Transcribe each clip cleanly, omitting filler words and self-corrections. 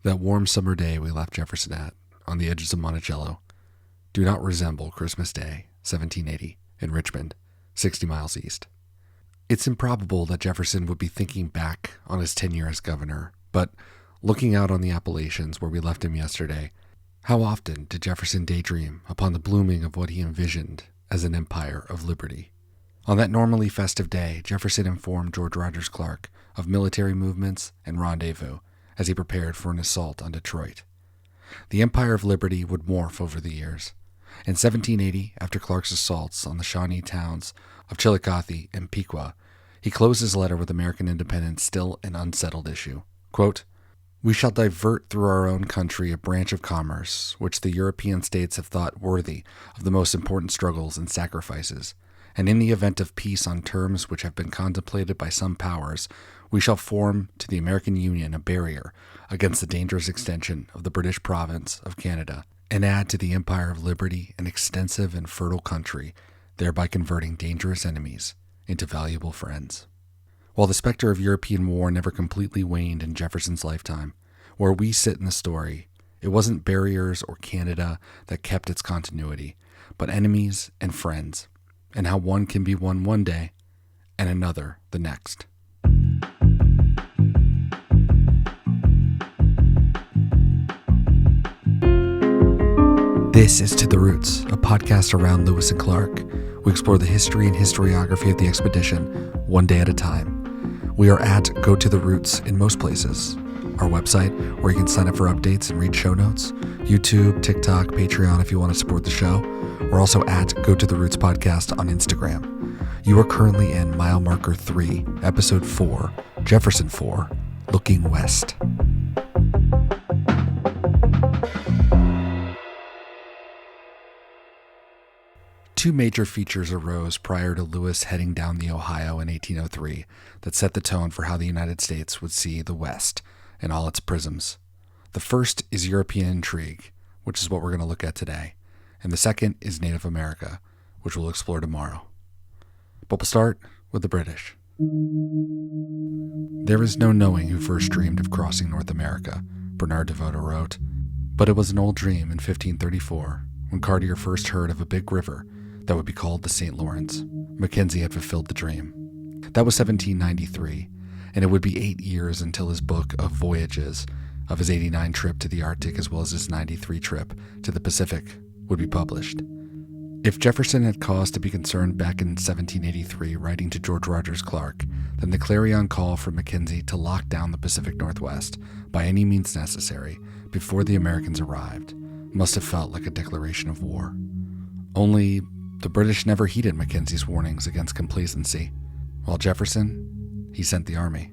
That warm summer day we left Jefferson at, on the edges of Monticello, do not resemble Christmas Day, 1780, in Richmond, 60 miles east. It's improbable that Jefferson would be thinking back on his tenure as governor, but looking out on the Appalachians where we left him yesterday, how often did Jefferson daydream upon the blooming of what he envisioned as an empire of liberty? On that normally festive day, Jefferson informed George Rogers Clark of military movements and rendezvous as he prepared for an assault on Detroit. The Empire of Liberty would morph over the years. In 1780, after Clark's assaults on the Shawnee towns of Chillicothe and Pequot, he closed his letter with American independence still an unsettled issue. Quote, "We shall divert through our own country a branch of commerce which the European states have thought worthy of the most important struggles and sacrifices, and in the event of peace on terms which have been contemplated by some powers, we shall form to the American Union a barrier against the dangerous extension of the British province of Canada, and add to the Empire of Liberty an extensive and fertile country, thereby converting dangerous enemies into valuable friends." While the specter of European war never completely waned in Jefferson's lifetime, where we sit in the story, it wasn't barriers or Canada that kept its continuity, but enemies and friends, and how one can be one day and another the next. This is To the Roots, a podcast around Lewis and Clark. We explore the history and historiography of the expedition, one day at a time. We are at Go to the Roots in most places. Our website, where you can sign up for updates and read show notes. YouTube, TikTok, Patreon if you want to support the show. We're also at Go to the Roots Podcast on Instagram. You are currently in mile marker 3, episode 4, Jefferson 4, Looking West. Two major features arose prior to Lewis heading down the Ohio in 1803 that set the tone for how the United States would see the West in all its prisms. The first is European intrigue, which is what we're going to look at today, and the second is Native America, which we'll explore tomorrow. But we'll start with the British. There is no knowing who first dreamed of crossing North America, Bernard de Voto wrote, but it was an old dream in 1534 when Cartier first heard of a big river that would be called the St. Lawrence. Mackenzie had fulfilled the dream. That was 1793, and it would be 8 years until his book of voyages of his 89 trip to the Arctic as well as his 93 trip to the Pacific would be published. If Jefferson had cause to be concerned back in 1783 writing to George Rogers Clark, then the clarion call for Mackenzie to lock down the Pacific Northwest by any means necessary before the Americans arrived must have felt like a declaration of war. Only the British never heeded Mackenzie's warnings against complacency, while Jefferson, he sent the army.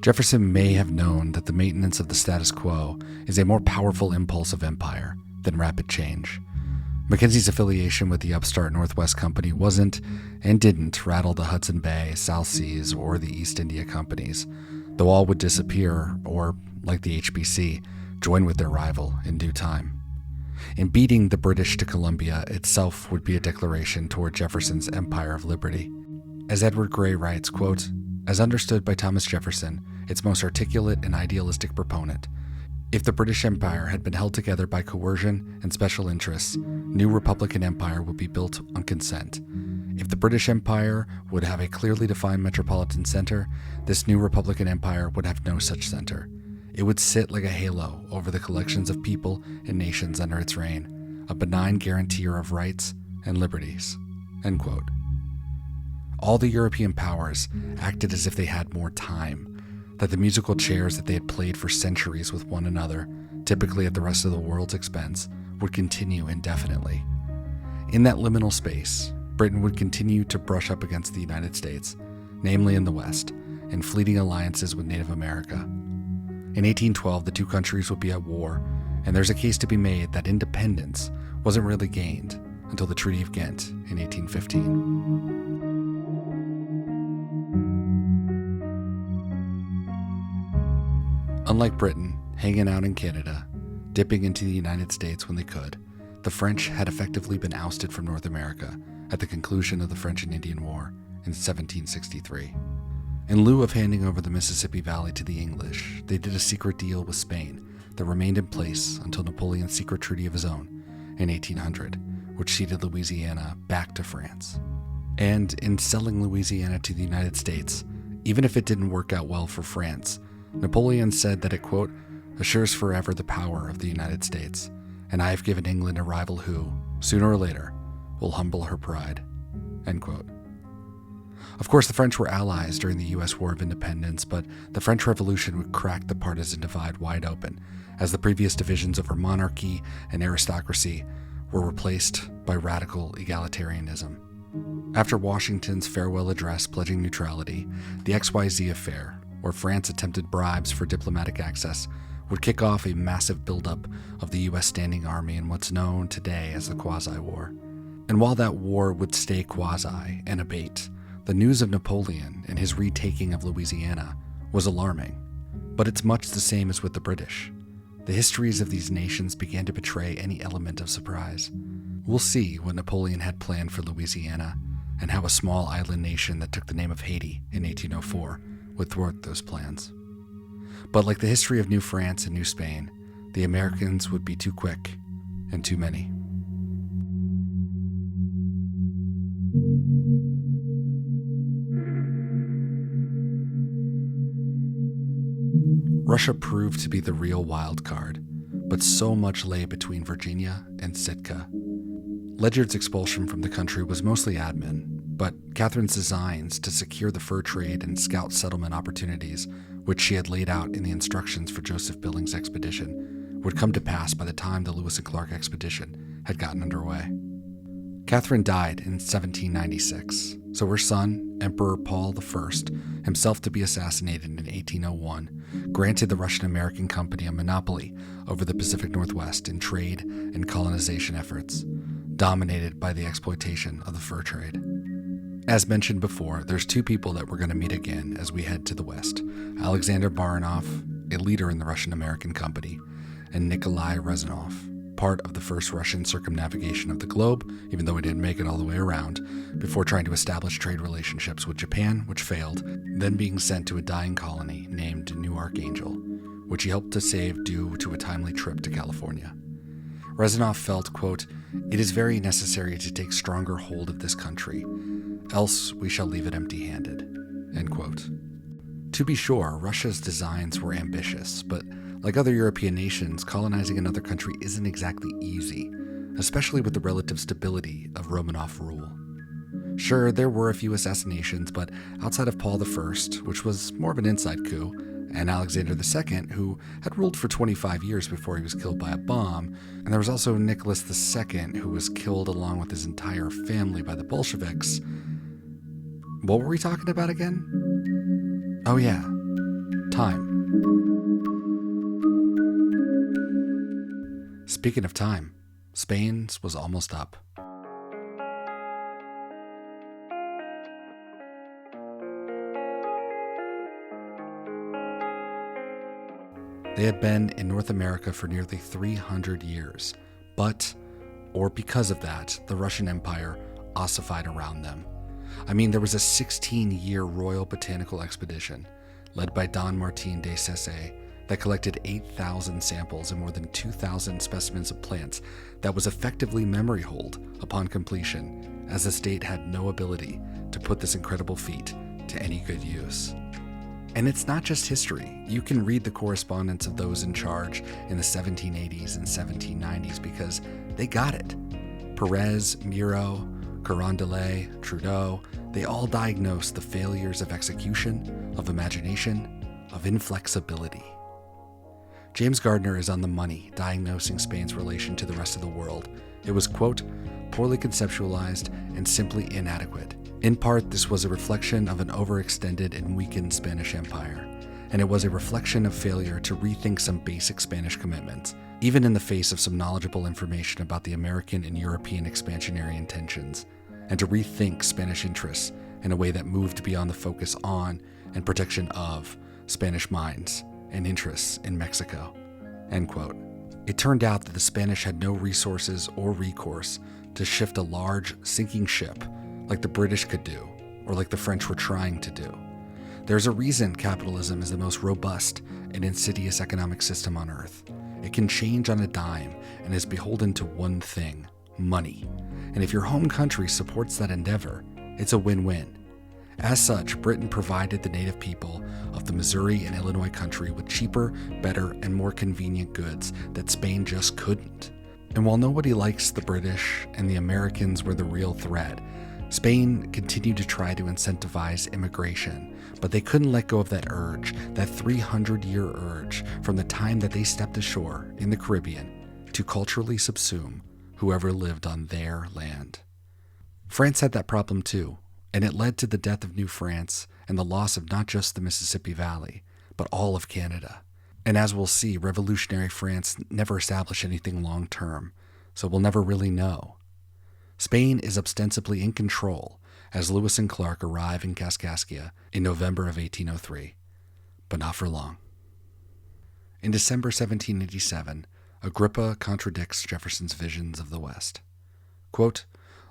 Jefferson may have known that the maintenance of the status quo is a more powerful impulse of empire than rapid change. Mackenzie's affiliation with the upstart Northwest Company wasn't and didn't rattle the Hudson Bay, South Seas, or the East India Companies, though all would disappear or, like the HBC, join with their rival in due time. In beating the British to Columbia itself would be a declaration toward Jefferson's Empire of Liberty. As Edward Gray writes, quote, "As understood by Thomas Jefferson, its most articulate and idealistic proponent, if the British Empire had been held together by coercion and special interests, new Republican Empire would be built on consent. If the British Empire would have a clearly defined metropolitan center, this new Republican Empire would have no such center. It would sit like a halo over the collections of people and nations under its reign, a benign guarantor of rights and liberties." End quote. All the European powers acted as if they had more time, that the musical chairs that they had played for centuries with one another, typically at the rest of the world's expense, would continue indefinitely. In that liminal space, Britain would continue to brush up against the United States, namely in the West, in fleeting alliances with Native America. In 1812, the two countries would be at war, and there's a case to be made that independence wasn't really gained until the Treaty of Ghent in 1815. Unlike Britain, hanging out in Canada, dipping into the United States when they could, the French had effectively been ousted from North America at the conclusion of the French and Indian War in 1763. In lieu of handing over the Mississippi Valley to the English, they did a secret deal with Spain that remained in place until Napoleon's secret treaty of his own in 1800, which ceded Louisiana back to France. And in selling Louisiana to the United States, even if it didn't work out well for France, Napoleon said that it, quote, assures forever the power of the United States, and I have given England a rival who, sooner or later, will humble her pride, end quote. Of course, the French were allies during the U.S. War of Independence, but the French Revolution would crack the partisan divide wide open, as the previous divisions over monarchy and aristocracy were replaced by radical egalitarianism. After Washington's farewell address pledging neutrality, the XYZ affair, where France attempted bribes for diplomatic access, would kick off a massive buildup of the U.S. standing army in what's known today as the Quasi-War. And while that war would stay quasi and abate, the news of Napoleon and his retaking of Louisiana was alarming. But it's much the same as with the British. The histories of these nations began to betray any element of surprise. We'll see what Napoleon had planned for Louisiana, and how a small island nation that took the name of Haiti in 1804 would thwart those plans. But like the history of New France and New Spain, the Americans would be too quick and too many. Russia proved to be the real wild card, but so much lay between Virginia and Sitka. Ledyard's expulsion from the country was mostly admin, but Catherine's designs to secure the fur trade and scout settlement opportunities, which she had laid out in the instructions for Joseph Billings' expedition, would come to pass by the time the Lewis and Clark expedition had gotten underway. Catherine died in 1796, so her son, Emperor Paul I, himself to be assassinated in 1801, granted the Russian-American company a monopoly over the Pacific Northwest in trade and colonization efforts, dominated by the exploitation of the fur trade. As mentioned before, there's two people that we're going to meet again as we head to the west: Alexander Baranov, a leader in the Russian-American company, and Nikolai Rezanov, part of the first Russian circumnavigation of the globe, even though he didn't make it all the way around, before trying to establish trade relationships with Japan, which failed, then being sent to a dying colony named New Archangel, which he helped to save due to a timely trip to California. Rezanov felt, quote, "It is very necessary to take stronger hold of this country, else we shall leave it empty-handed," end quote. To be sure, Russia's designs were ambitious, but like other European nations, colonizing another country isn't exactly easy, especially with the relative stability of Romanov rule. Sure, there were a few assassinations, but outside of Paul I, which was more of an inside coup, and Alexander II, who had ruled for 25 years before he was killed by a bomb, and there was also Nicholas II, who was killed along with his entire family by the Bolsheviks. What were we talking about again? Oh yeah, time. Speaking of time, Spain's was almost up. They had been in North America for nearly 300 years, but, or because of that, the Russian Empire ossified around them. I mean, there was a 16-year Royal Botanical Expedition, led by Don Martin de Saisset, that collected 8,000 samples and more than 2,000 specimens of plants that was effectively memory hold upon completion, as the state had no ability to put this incredible feat to any good use. And it's not just history. You can read the correspondence of those in charge in the 1780s and 1790s because they got it. Perez, Miro, Carondelet, Trudeau, they all diagnosed the failures of execution, of imagination, of inflexibility. James Gardner is on the money diagnosing Spain's relation to the rest of the world. It was, quote, poorly conceptualized and simply inadequate. In part, this was a reflection of an overextended and weakened Spanish Empire, and it was a reflection of failure to rethink some basic Spanish commitments, even in the face of some knowledgeable information about the American and European expansionary intentions, and to rethink Spanish interests in a way that moved beyond the focus on and protection of Spanish minds and interests in Mexico, end quote. It turned out that the Spanish had no resources or recourse to shift a large, sinking ship like the British could do, or like the French were trying to do. There's a reason capitalism is the most robust and insidious economic system on Earth. It can change on a dime and is beholden to one thing: money. And if your home country supports that endeavor, it's a win-win. As such, Britain provided the native people of the Missouri and Illinois country with cheaper, better, and more convenient goods that Spain just couldn't. And while nobody likes the British and the Americans were the real threat, Spain continued to try to incentivize immigration, but they couldn't let go of that urge, that 300-year urge from the time that they stepped ashore in the Caribbean to culturally subsume whoever lived on their land. France had that problem too, and it led to the death of New France and the loss of not just the Mississippi Valley, but all of Canada. And as we'll see, revolutionary France never established anything long-term, so we'll never really know. Spain is ostensibly in control as Lewis and Clark arrive in Kaskaskia in November of 1803, but not for long. In December 1787, Agrippa contradicts Jefferson's visions of the West. Quote,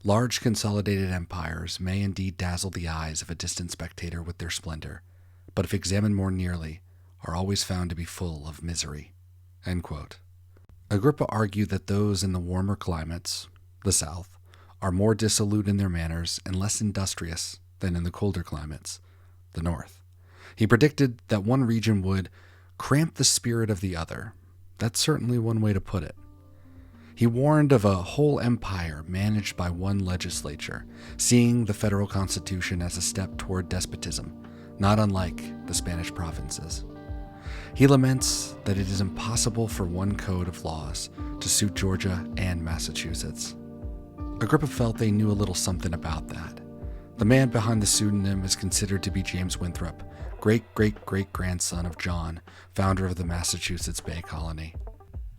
"Large consolidated empires may indeed dazzle the eyes of a distant spectator with their splendor, but if examined more nearly, are always found to be full of misery." End quote. Agrippa argued that those in the warmer climates, the South, are more dissolute in their manners and less industrious than in the colder climates, the North. He predicted that one region would cramp the spirit of the other. That's certainly one way to put it. He warned of a whole empire managed by one legislature, seeing the federal constitution as a step toward despotism, not unlike the Spanish provinces. He laments that it is impossible for one code of laws to suit Georgia and Massachusetts. Agrippa felt they knew a little something about that. The man behind the pseudonym is considered to be James Winthrop, great-great-great-grandson of John, founder of the Massachusetts Bay Colony.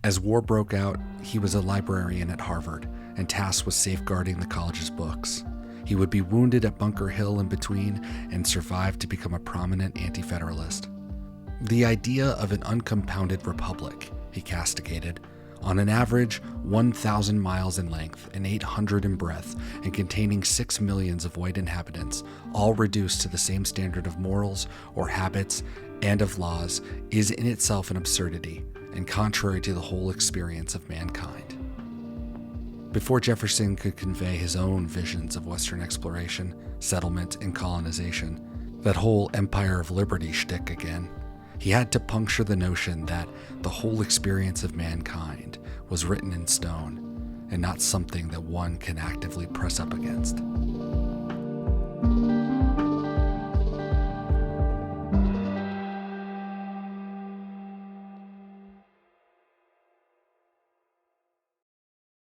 As war broke out, he was a librarian at Harvard and tasked with safeguarding the college's books. He would be wounded at Bunker Hill in between and survived to become a prominent anti-federalist. The idea of an uncompounded republic, he castigated, on an average 1,000 miles in length and 800 in breadth and containing 6 million of white inhabitants, all reduced to the same standard of morals or habits and of laws, is in itself an absurdity and contrary to the whole experience of mankind. Before Jefferson could convey his own visions of Western exploration, settlement, and colonization, that whole Empire of Liberty shtick again, he had to puncture the notion that the whole experience of mankind was written in stone and not something that one can actively press up against.